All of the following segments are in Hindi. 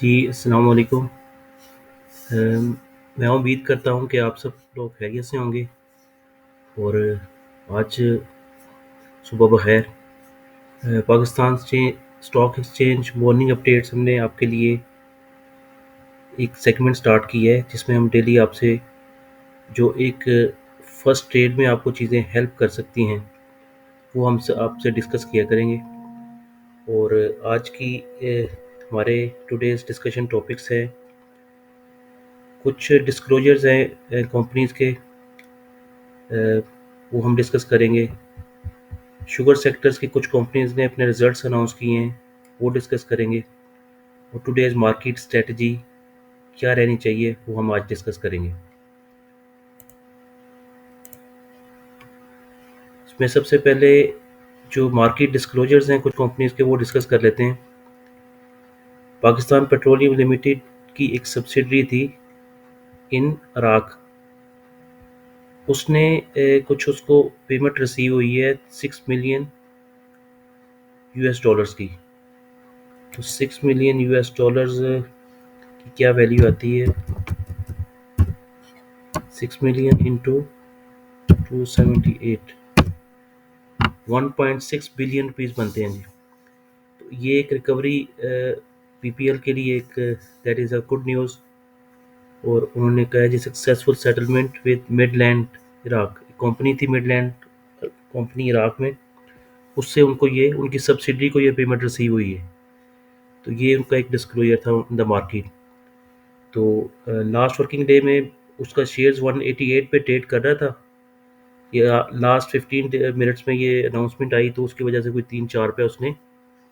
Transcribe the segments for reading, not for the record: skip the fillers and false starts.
जी, अस्सलाम वालेकुम। मैं उम्मीद करता हूँ कि आप सब लोग खैरियत से होंगे और आज सुबह बख़ैर। पाकिस्तान से स्टॉक एक्सचेंज मॉर्निंग अपडेट्स हमने आपके लिए एक सेगमेंट स्टार्ट किया है जिसमें हम डेली आपसे जो एक फर्स्ट ट्रेड में आपको चीज़ें हेल्प कर सकती हैं वो हम आपसे डिस्कस किया करेंगे। और आज की हमारे टुडेज़ डिस्कशन टॉपिक्स है, कुछ डिस्क्लोजर्स हैं कंपनीज़ के, वो हम डिस्कस करेंगे। शुगर सेक्टर्स की कुछ कंपनीज ने अपने रिजल्ट्स अनाउंस किए हैं, वो डिस्कस करेंगे। और टुडेज मार्केट स्ट्रेटजी क्या रहनी चाहिए वो हम आज डिस्कस करेंगे। इसमें सबसे पहले जो मार्केट डिस्क्लोजर्स हैं कुछ कंपनीज के वो डिस्कस कर लेते हैं। पाकिस्तान पेट्रोलियम लिमिटेड की एक सब्सिडरी थी इन इराक, उसने कुछ उसको पेमेंट रिसीव हुई है 6 मिलियन यूएस डॉलर्स की। तो 6 मिलियन यूएस डॉलर्स की क्या वैल्यू आती है? 6 मिलियन इंटू 278, 1.6 बिलियन रुपीज़ बनते हैं जी। तो ये एक रिकवरी पीपीएल के लिए एक that is a good news. और उन्होंने कहा है जी successful settlement with Midland Iraq, company थी मिडलैंड कंपनी इराक में, उससे उनको ये उनकी सब्सिडी को ये पेमेंट रिसीव हुई है। तो ये उनका एक डिस्क्लोजर था इन द मार्केट। तो लास्ट वर्किंग डे में उसका शेयर्स 188 पे ट्रेड कर रहा था। या लास्ट 15 मिनट्स में ये अनाउंसमेंट आई तो उसकी वजह से कोई 3-4 पे उसने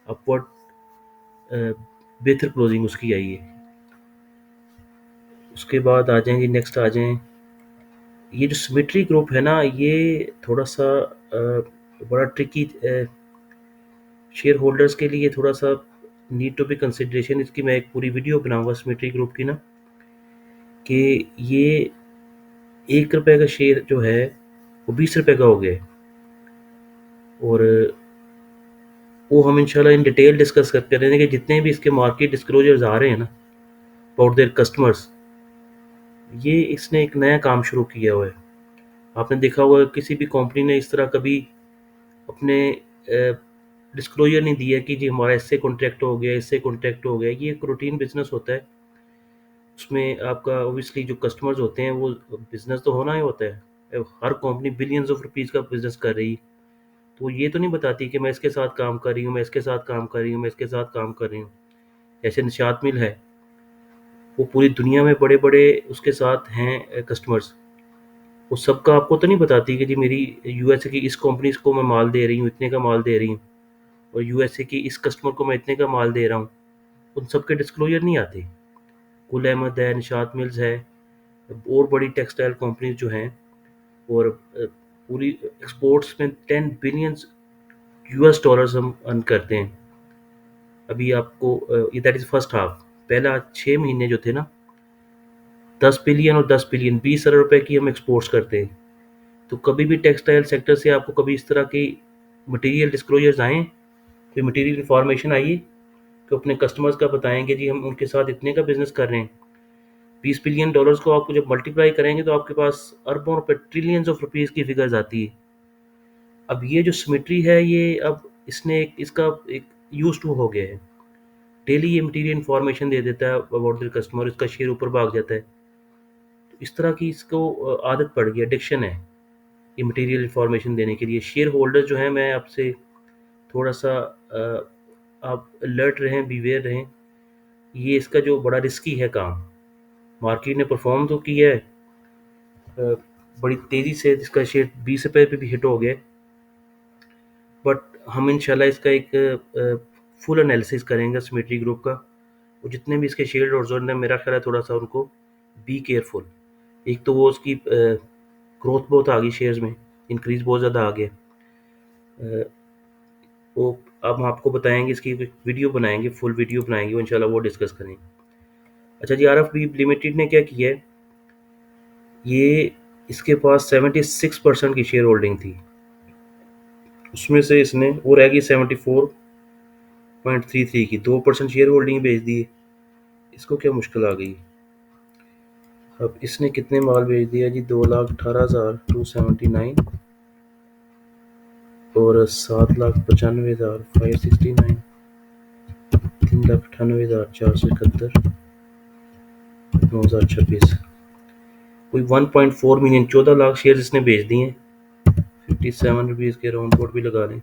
अपवर्ड बेहतर क्लोजिंग उसकी आई है। उसके बाद आ जाएंगे, नेक्स्ट आ जाएं, ये जो सिमेट्री ग्रुप है ना, ये थोड़ा सा बड़ा ट्रिकी शेयर होल्डर्स के लिए, थोड़ा सा नीड टू बी कंसिडरेशन। इसकी मैं एक पूरी वीडियो बनाऊंगा सिमेट्री ग्रुप की ना, कि ये 1 रुपए का शेयर जो है वो 20 रुपए का हो गया है। और वो हम इंशाल्लाह इन डिटेल डिस्कस करते रहेंगे कि जितने भी इसके मार्केट डिस्क्लोजर्स आ रहे हैं ना अबाउट देयर कस्टमर्स, ये इसने एक नया काम शुरू किया हुआ है। आपने देखा होगा किसी भी कंपनी ने इस तरह कभी अपने डिस्क्लोजर नहीं दिया कि जी हमारा इससे कॉन्ट्रैक्ट हो गया, इससे कॉन्ट्रैक्ट हो गया। ये एक रूटीन बिजनेस होता है, उसमें आपका ऑब्वियसली जो कस्टमर्स होते हैं वो बिजनेस तो होना ही होता है। हर कंपनी बिलियंस ऑफ रुपीज़ का बिजनेस कर रही, तो ये तो नहीं बताती कि मैं इसके साथ काम कर रही हूँ, मैं इसके साथ काम कर रही हूँ, मैं इसके साथ काम कर रही हूँ। जैसे निशात मिल है, वो पूरी दुनिया में बड़े बड़े उसके साथ हैं कस्टमर्स, वो सबका आपको तो नहीं बताती कि जी मेरी यूएसए की इस कंपनी को मैं माल दे रही हूँ, इतने का माल दे रही हूँ, और यूएसए की इस कस्टमर को मैं इतने का माल दे रहा हूँ। उन सबके डिस्क्लोजर नहीं आते। कुल अहमद है, निशात मिल्स है, और बड़ी टेक्सटाइल कंपनीज जो हैं, और पूरी एक्सपोर्ट्स में 10 बिलियन यूएस डॉलर्स हम अर्न करते हैं। अभी आपको ये दैट इज़ फर्स्ट हाफ, पहला 6 महीने जो थे ना, 10 बिलियन और 10 बिलियन, 20 अरब रुपए की हम एक्सपोर्ट्स करते हैं। तो कभी भी टेक्सटाइल सेक्टर से आपको कभी इस तरह की मटेरियल डिस्क्लोजर्स आए, कोई मटेरियल इन्फॉर्मेशन आई है तो अपने कस्टमर्स का बताएंगे जी हम उनके साथ इतने का बिजनेस कर रहे हैं। 20 बिलियन डॉलर्स को आपको जब मल्टीप्लाई करेंगे तो आपके पास अरबों रुपए, ट्रिलियंस ऑफ रुपीज़ की फिगर्स आती है। अब ये जो सिमेट्री है, ये अब इसने इसका एक यूज टू हो गया है। डेली ये मटेरियल इन्फॉर्मेशन दे देता है अबाउट द कस्टमर, इसका शेयर ऊपर भाग जाता है। तो इस तरह की इसको आदत पड़ गई, एडिक्शन है ये मटेरियल इन्फॉर्मेशन देने के लिए। शेयर होल्डर जो हैं, मैं आपसे थोड़ा सा आप अलर्ट रहें, बीवेयर रहें। ये इसका जो बड़ा रिस्की है काम, मार्केट ने परफॉर्म तो किया है बड़ी तेज़ी से, इसका शेयर 20 रुपये पे भी हिट हो गया। बट हम इंशाल्लाह इसका एक फुल एनालिसिस करेंगे सिमेट्री ग्रुप का, और जितने भी इसके शेयर होल्डर्स हैं, मेरा ख्याल है थोड़ा सा उनको बी केयरफुल। एक तो वो उसकी ग्रोथ बहुत आ गई शेयर्स में, इंक्रीज बहुत ज़्यादा आ गया। वो अब हम आपको बताएंगे, इसकी वीडियो बनाएंगे, फुल वीडियो बनाएंगे, वो इंशाल्लाह वो डिस्कस करेंगे। अच्छा जी, आरएफ लिमिटेड ने क्या किया है, ये इसके पास 76% की शेयर होल्डिंग थी, उसमें से इसने वो रह गई 74.33 की, 2% शेयर होल्डिंग बेच दी है। इसको क्या मुश्किल आ गई। अब इसने कितने माल भेज दिया जी, 2,18,279 और 7,95,569, 3,98,471, 2026 कोई 1.4 मिलियन 14 लाख शेयर इसने बेच दिए हैं। 57 रुपीज़ के राउंड बोर्ड भी लगा लें।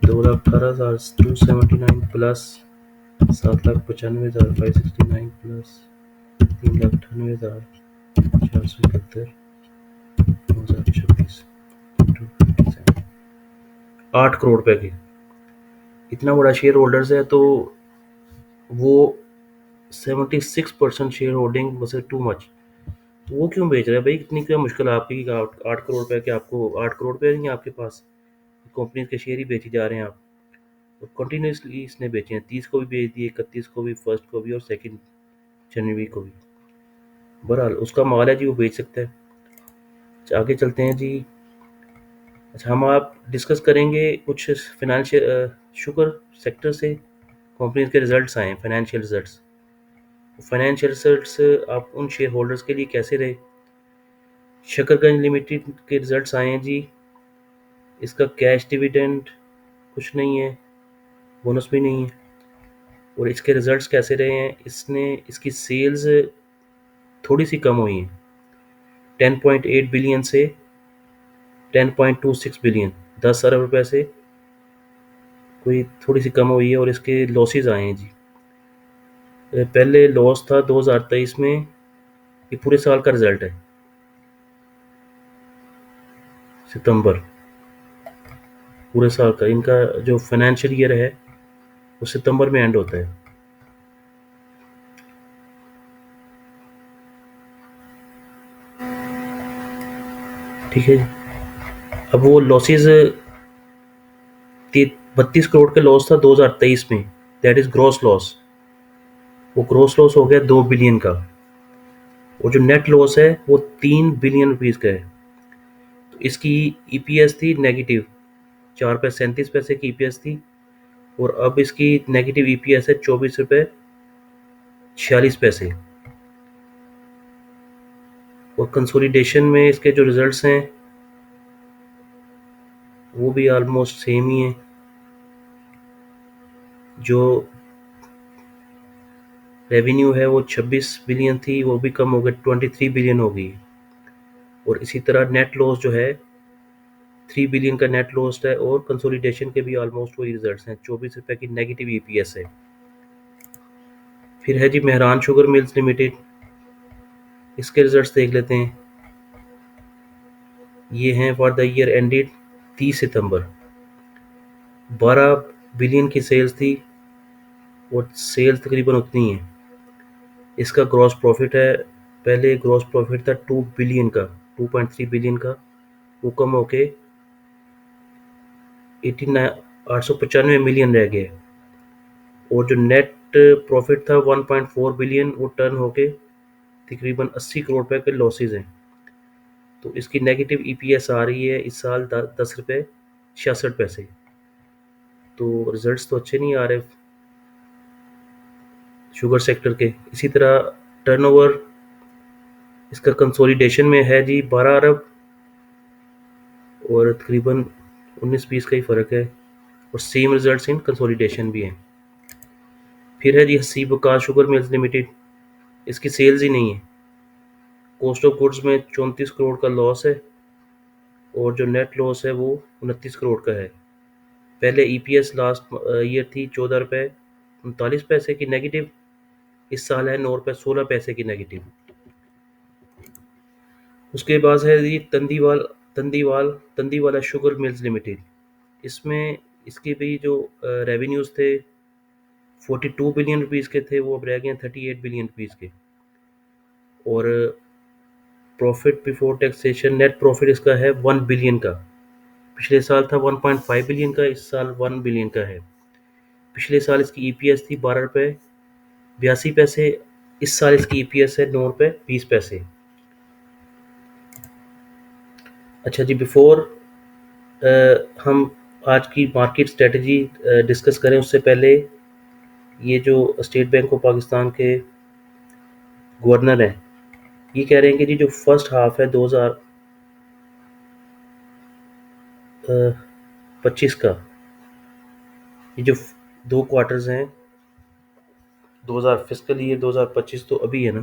2,18,279 प्लस 7,95,569 प्लस 3,98,471, 2026 8 करोड़ रुपए के। इतना बड़ा शेयर होल्डर्स है तो वो 76% शेयर होल्डिंग वैसे टू मच। तो वो क्यों बेच रहा है भाई, इतनी क्या मुश्किल है आपकी कि 8 करोड़ रुपए के आपको 8 करोड़ रुपए नहीं है आपके पास, कंपनी के शेयर ही बेचे जा रहे हैं आप। तो कंटिन्यूसली इसने बेचे हैं, 30 को भी बेच दिए, 31 को भी, फर्स्ट को भी और 2 जनवरी को भी। बहरहाल उसका माल है जी, वो बेच सकता है। अच्छा, आगे चलते हैं जी। अच्छा, हम आप डिस्कस करेंगे कुछ फाइनेंशियल शुगर सेक्टर से कंपनीज के रिजल्ट्स आए हैं, फाइनेंशियल रिजल्ट्स। फाइनेंशियल रिजल्ट्स आप उन शेयर होल्डर्स के लिए कैसे रहे। शकरगंज लिमिटेड के रिजल्ट्स आए हैं जी। इसका कैश डिविडेंड कुछ नहीं है, बोनस भी नहीं है। और इसके रिजल्ट्स कैसे रहे हैं, इसकी सेल्स थोड़ी सी कम हुई हैं, 10.8 बिलियन से 10.26 बिलियन, 10 अरब रुपए से कोई थोड़ी सी कम हुई है। और इसके लॉसेस आए हैं जी। पहले लॉस था 2023 में, ये पूरे साल का रिजल्ट है, सितंबर पूरे साल का। इनका जो फाइनेंशियल ईयर है वो सितंबर में एंड होता है। ठीक है जी। अब वो लॉसेस 32 करोड़ का लॉस था 2023 में, दैट इज ग्रॉस लॉस। वो ग्रॉस लॉस हो गया 2 बिलियन का। और जो नेट लॉस है वो 3 बिलियन रुपीज का है। तो इसकी ईपीएस थी नेगेटिव, 4 रुपये 37 पैसे की ईपीएस थी। और अब इसकी नेगेटिव ईपीएस है 24 रुपये 46 पैसे। और कंसोलिडेशन में इसके जो रिजल्ट्स हैं वो भी ऑलमोस्ट सेम ही हैं। जो रेवेन्यू है वो 26 बिलियन थी, वो भी कम हो गई, 23 बिलियन हो गई। और इसी तरह नेट लॉस जो है 3 बिलियन का नेट लॉस है। और कंसोलिडेशन के भी ऑलमोस्ट वही रिजल्ट्स हैं, 24 रुपये की नेगेटिव ईपीएस है। फिर है जी मेहरान शुगर मिल्स लिमिटेड, इसके रिजल्ट्स देख लेते हैं। ये हैं for the year ended 30 September, 12 billion की सेल्स थी और सेल्स तकरीबन उतनी है। इसका ग्रॉस प्रॉफिट है, पहले ग्रॉस प्रॉफिट था 2 बिलियन का, 2.3 बिलियन का, वो कम होके 895 मिलियन रह गया। और जो नेट प्रॉफिट था 1.4 बिलियन, वो टर्न होके तकरीबन 80 करोड़ रुपए के लॉसेज हैं। तो इसकी नेगेटिव ईपीएस आ रही है इस साल 10 रुपये 66 पैसे। तो रिजल्ट्स तो अच्छे नहीं आ रहे शुगर सेक्टर के। इसी तरह टर्नओवर इसका कंसोलिडेशन में है जी 12 अरब, और तकरीबन 19-20 का ही फ़र्क है। और सेम रिजल्ट्स इन कंसोलिडेशन भी हैं। फिर है जी Haseeb Waqas sugar mills limited, इसकी सेल्स ही नहीं है। कॉस्ट ऑफ गुड्स में 34 करोड़ का लॉस है। और जो नेट लॉस है वो 29 करोड़ का है। पहले ईपीएस लास्ट ईयर थी 14 रुपये 39 पैसे की नेगेटिव, इस साल है 9 रुपये 16 पैसे की नेगेटिव। उसके बाद है जी तंदीवाला शुगर मिल्स लिमिटेड। इसमें इसके भी जो रेवेन्यूज़ थे 42 बिलियन रुपीज़ के थे, वो अब रह गए 38 बिलियन रुपीज़ के। और profit before taxation net profit इसका है 1 बिलियन का। पिछले साल था 1.5 बिलियन का, इस साल 1 बिलियन का है। पिछले साल इसकी ईपीएस थी 12 रुपये 82 पैसे, इस साल इसकी ईपीएस है 9 रुपये 20 पैसे। अच्छा जी, बिफोर हम आज की मार्केट स्ट्रेटजी डिस्कस करें उससे पहले ये जो स्टेट बैंक ऑफ पाकिस्तान के गवर्नर हैं, ये कह रहे हैं कि जी जो फर्स्ट हाफ है 2025 का, ये जो 2 क्वार्टर्स हैं 2000 फिस्कल ईयर 2025 तो अभी है ना,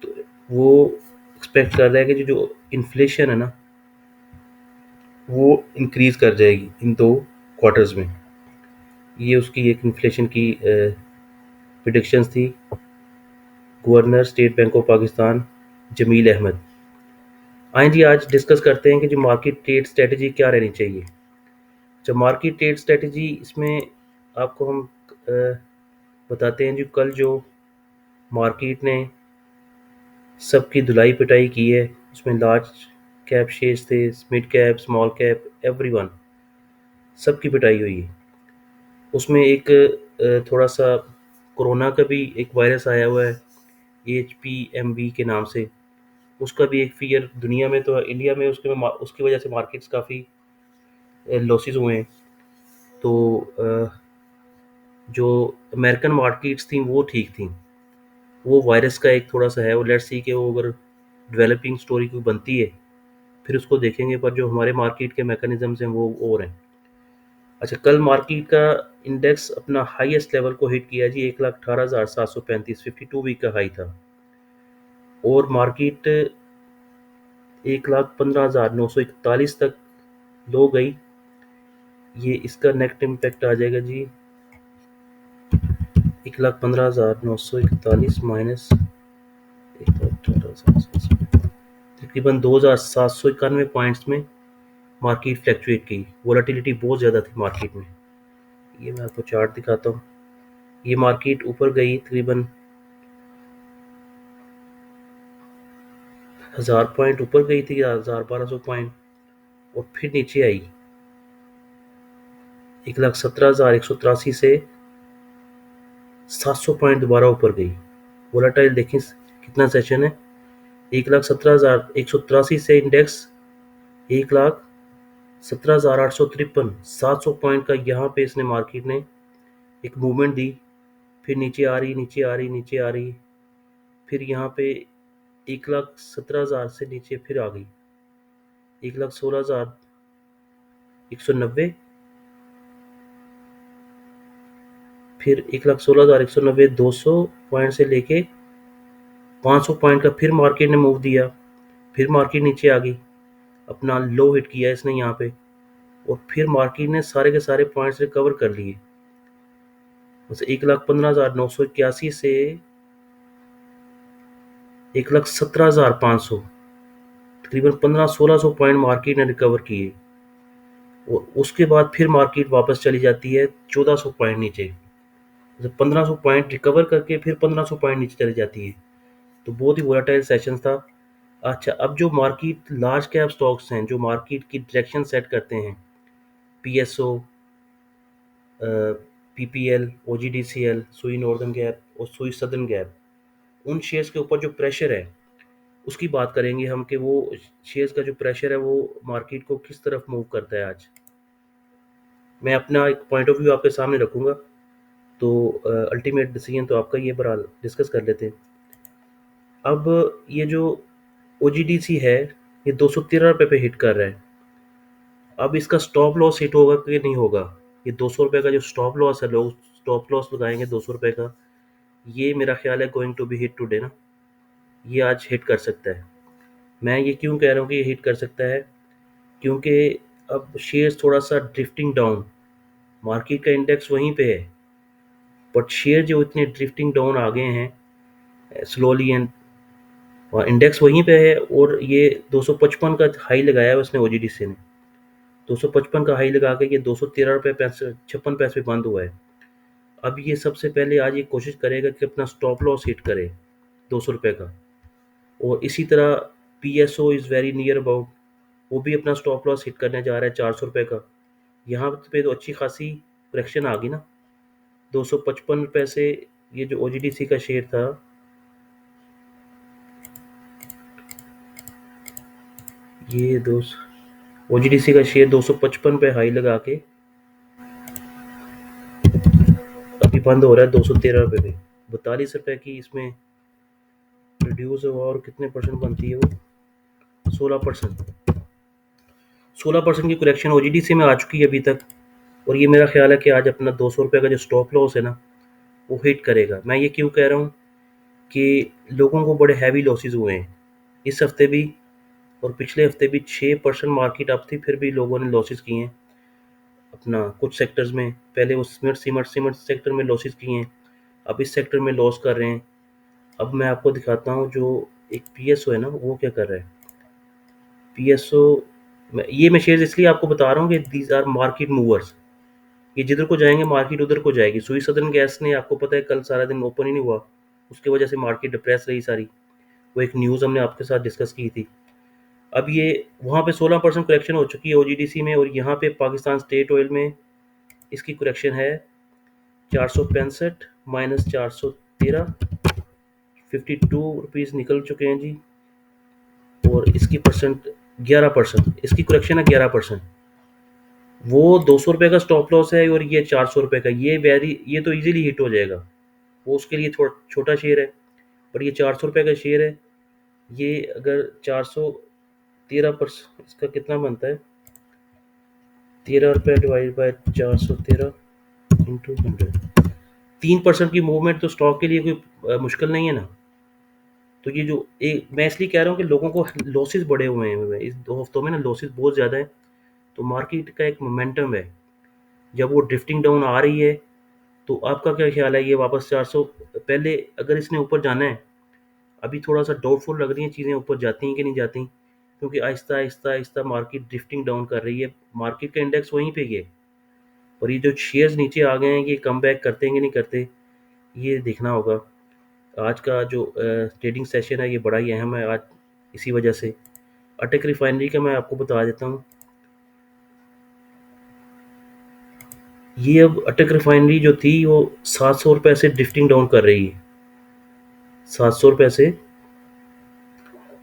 तो वो एक्सपेक्ट कर रहा है कि जो इन्फ्लेशन है ना, वो इंक्रीज कर जाएगी इन 2 क्वार्टर्स में। ये उसकी एक इन्फ्लेशन की प्रिडिक्शंस थी गवर्नर स्टेट बैंक ऑफ पाकिस्तान जमील अहमद। आइए जी आज डिस्कस करते हैं कि जो मार्केट ट्रेड स्ट्रेटजी क्या रहनी चाहिए। जब मार्केट ट्रेड स्ट्रेटजी इसमें आपको हम बताते हैं जो कल जो मार्केट ने सबकी धुलाई पिटाई की है, उसमें लार्ज कैप शेयर्स थे, mid cap, small cap, everyone, सबकी पिटाई हुई है। उसमें एक थोड़ा सा कोरोना का भी एक वायरस आया हुआ है HPMV के नाम से, उसका भी एक फियर दुनिया में तो इंडिया में उसकी वजह से मार्केट्स काफ़ी लॉसेस हुए हैं। तो जो अमेरिकन मार्केट्स थी वो ठीक थी। वो वायरस का एक थोड़ा सा है, वो लेट्स सी कि वो अगर डेवलपिंग स्टोरी कोई बनती है फिर उसको देखेंगे, पर जो हमारे मार्केट के मैकेनिज्म्स हैं वो और हैं। अच्छा, कल मार्केट का इंडेक्स अपना हाईएस्ट लेवल को हिट किया जी 1,18,735, 52 वीक का हाई था, और मार्केट 1,15,941 तक लो गई। ये इसका नेट इम्पैक्ट आ जाएगा जी 1,15,941 माइनस 1,18,735, तकरीबन 2,791 पॉइंट्स में मार्केट फ्लैक्चुएट की। वोलेटिलिटी बहुत ज़्यादा थी मार्केट में। ये मैं आपको चार्ट दिखाता हूँ। ये मार्केट ऊपर गई तकरीबन 1000 पॉइंट ऊपर गई थी, 1200 पॉइंट, और फिर नीचे आई 1,17,183 से 700 पॉइंट दोबारा ऊपर गई। वोलेटाइल देखें कितना सेशन है, 1,17,183 से इंडेक्स 1,17,853, 700 पॉइंट का यहाँ पे इसने मार्केट ने एक मूवमेंट दी, फिर नीचे आ रही, नीचे आ रही, नीचे आ रही, फिर यहाँ पे 1,17,000 से नीचे फिर आ गई 1,16,190, फिर 1,16,190, 200 पॉइंट से लेके 500 पॉइंट का फिर मार्केट ने मूव दिया, फिर मार्केट नीचे आ गई, अपना लो हिट किया इसने यहाँ पे, और फिर मार्केट ने सारे के सारे पॉइंट्स रिकवर कर लिए। बस 1,15,981 से 1,17,500, तकरीबन 1500-1600 पॉइंट मार्केट ने रिकवर किए, और उसके बाद फिर मार्केट वापस चली जाती है 1400 पॉइंट नीचे। 1500 पॉइंट रिकवर करके फिर 1500 पॉइंट नीचे चली जाती है। तो बहुत ही वोलेटाइल सेशन था। अच्छा, अब जो मार्केट लार्ज कैप स्टॉक्स हैं जो मार्केट की डायरेक्शन सेट करते हैं, PSO, PPL, OGDCL, सुई नॉर्दर्न गैप और सुई सदर्न गैप, उन शेयर्स के ऊपर जो प्रेशर है उसकी बात करेंगे हम कि वो शेयर्स का जो प्रेशर है वो मार्केट को किस तरफ मूव करता है। आज मैं अपना एक पॉइंट ऑफ व्यू आपके सामने रखूंगा, तो अल्टीमेट डिसीजन तो आपका, ये बहरहाल डिस्कस कर लेते हैं। अब ये जो OGDC है ये 213 रुपये पे हिट कर रहा है। अब इसका स्टॉप लॉस हिट होगा कि नहीं होगा, ये 200 रुपये का जो स्टॉप लॉस है, लोग स्टॉप लॉस लगाएंगे 200 रुपये का, ये मेरा ख्याल है going to be hit today ना, ये आज हिट कर सकता है। मैं ये क्यों कह रहा हूँ कि ये हिट कर सकता है, क्योंकि अब शेयर्स थोड़ा सा ड्रिफ्टिंग डाउन, मार्केट का इंडेक्स वहीं पे है, बट शेयर जो इतने ड्रिफ्टिंग डाउन आ गए हैं स्लोली, एंड इंडेक्स वहीं पे है, और ये 255 का हाई लगाया है उसने OGDC ने, 255 का हाई लगा के ये 213 रुपये 56 पैसे पे बंद हुआ है। अब ये सबसे पहले आज ये कोशिश करेगा कि अपना स्टॉप लॉस हिट करे 200 रुपये का, और इसी तरह PSO is very near about, वो भी अपना स्टॉप लॉस हिट करने जा रहा है 400 रुपये का। यहाँ पे तो अच्छी खासी करेक्शन आ गई ना, 255 रुपये से ये जो OGDC का शेयर था, ये दो OGDC का शेयर 255 पे हाई लगा के अभी बंद हो रहा है 213 रुपये पे। 42 रुपये की इसमें रिड्यूस हुआ और कितने परसेंट बनती है वो? 16%। 16% की करेक्शन OGDC में आ चुकी है अभी तक, और ये मेरा ख्याल है कि आज अपना 200 रुपये का जो स्टॉप लॉस है ना वो हिट करेगा। मैं ये क्यों कह रहा हूँ कि लोगों को बड़े हैवी लॉसेस हुए हैं इस हफ्ते भी, और पिछले हफ्ते भी 6% मार्केट अप थी, फिर भी लोगों ने लॉसेस किए हैं अपना कुछ सेक्टर्स में। पहले वो सीमेंट सेक्टर में लॉसेस किए हैं, अब इस सेक्टर में लॉस कर रहे हैं। अब मैं आपको दिखाता हूँ जो एक PSO है ना वो क्या कर रहा है। PSO ये मैं शेयर्स इसलिए आपको बता रहा हूँ कि दीज आर मार्केट मूवर्स। ये जिधर को जाएंगे मार्केट उधर को जाएगी। सुई सदर्न गैस ने, आपको पता है, कल सारा दिन ओपन ही नहीं हुआ, उसकी वजह से मार्केट डिप्रेस रही सारी। वो एक न्यूज़ हमने आपके साथ डिस्कस की थी। अब ये वहाँ पे 16% करेक्शन हो चुकी है OGDC में, और यहाँ पे पाकिस्तान स्टेट ऑयल में इसकी करेक्शन है 465 माइनस 413, 52 रुपीज़ निकल चुके हैं जी। और इसकी परसेंट 11%, इसकी करेक्शन है 11%। वो 200 रुपये का स्टॉप लॉस है और ये 400 रुपये का। ये तो इजीली हिट हो जाएगा, वो उसके लिए थोड़ा छोटा शेयर है, पर ये 400 रुपये का शेयर है। ये अगर 413%, इसका कितना बनता है, 13 रुपये डिवाइड बाय 413 इंटू 100, 3% की मूवमेंट तो स्टॉक के लिए कोई मुश्किल नहीं है ना। तो ये जो मैं इसलिए कह रहा हूँ कि लोगों को लॉसेस बड़े हुए हैं इस 2 हफ्तों में ना, लॉसेस बहुत ज़्यादा है। तो मार्केट का एक मोमेंटम है, जब वो ड्रिफ्टिंग डाउन आ रही है तो आपका क्या ख्याल है, ये वापस 400 पहले अगर इसने ऊपर जाना है? अभी थोड़ा सा डाउटफुल लग रही हैं चीज़ें, ऊपर जाती हैं कि नहीं जाती, क्योंकि Aahista Aahista Aahista market drifting down कर रही है। मार्केट का इंडेक्स वहीं पे ही है, और ये जो शेयर्स नीचे आ गए हैं ये कम बैक करते हैं कि नहीं करते, ये देखना होगा। आज का जो ट्रेडिंग सेशन है ये बड़ा ही अहम है आज, इसी वजह से। अटक रिफाइनरी का मैं आपको बता देता हूँ। ये अब अटक रिफाइनरी जो थी वो 700 रुपये से ड्रिफ्टिंग डाउन कर रही है। 700 रुपये से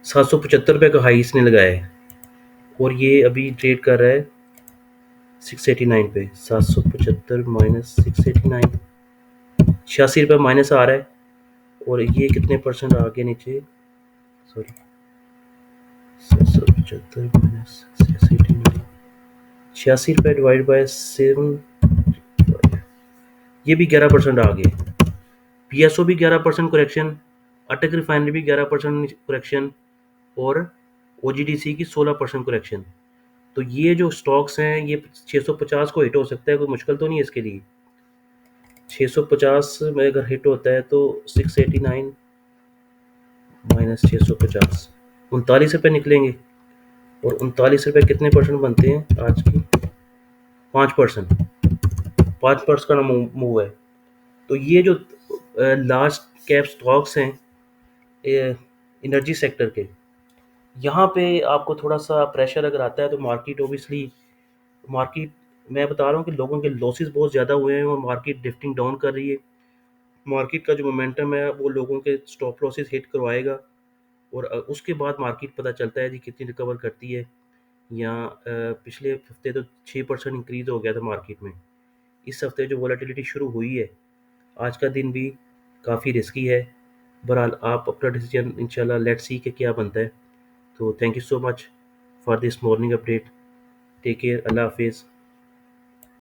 775 रुपये का हाई इसने लगाया है, और ये अभी ट्रेड कर रहा है 689 पे। 775 माइनस 689, 86 रुपये माइनस आ रहा है। और ये कितने परसेंट आ गया नीचे, सॉरी, 775 माइनस 689, 86 रुपये डिवाइड बाय 7, ये भी 11% आ गए। PSO भी 11% करेक्शन, अटक रिफाइनरी भी 11% करेक्शन, और OGDC की 16% करेक्शन। तो ये जो स्टॉक्स हैं ये 650 को हिट हो सकता है, कोई मुश्किल तो नहीं है इसके लिए। 650 में अगर हिट होता है तो 689 माइनस 650, 39 रुपये निकलेंगे। और 39 रुपये कितने परसेंट बनते हैं आज की? 5%। 5% का मूव है। तो ये जो लार्ज कैप स्टॉक्स हैं एनर्जी सेक्टर के, यहाँ पे आपको थोड़ा सा प्रेशर अगर आता है तो मार्केट मैं बता रहा हूँ कि लोगों के लॉसेस बहुत ज़्यादा हुए हैं और मार्केट ड्रिफ्टिंग डाउन कर रही है। मार्केट का जो मोमेंटम है वो लोगों के स्टॉप लॉसेस हिट करवाएगा, और उसके बाद मार्केट पता चलता है जी कितनी रिकवर करती है। या पिछले हफ्ते तो 6% इंक्रीज़ हो गया था मार्केट में। इस हफ्ते जो वॉलेटिलिटी शुरू हुई है, आज का दिन भी काफ़ी रिस्की है। बहरहाल आप अपना डिसीजन इंशाल्लाह लेट्स सी कि क्या बनता है। तो thank you so much for this morning update. Take care, Allah हाफिज़।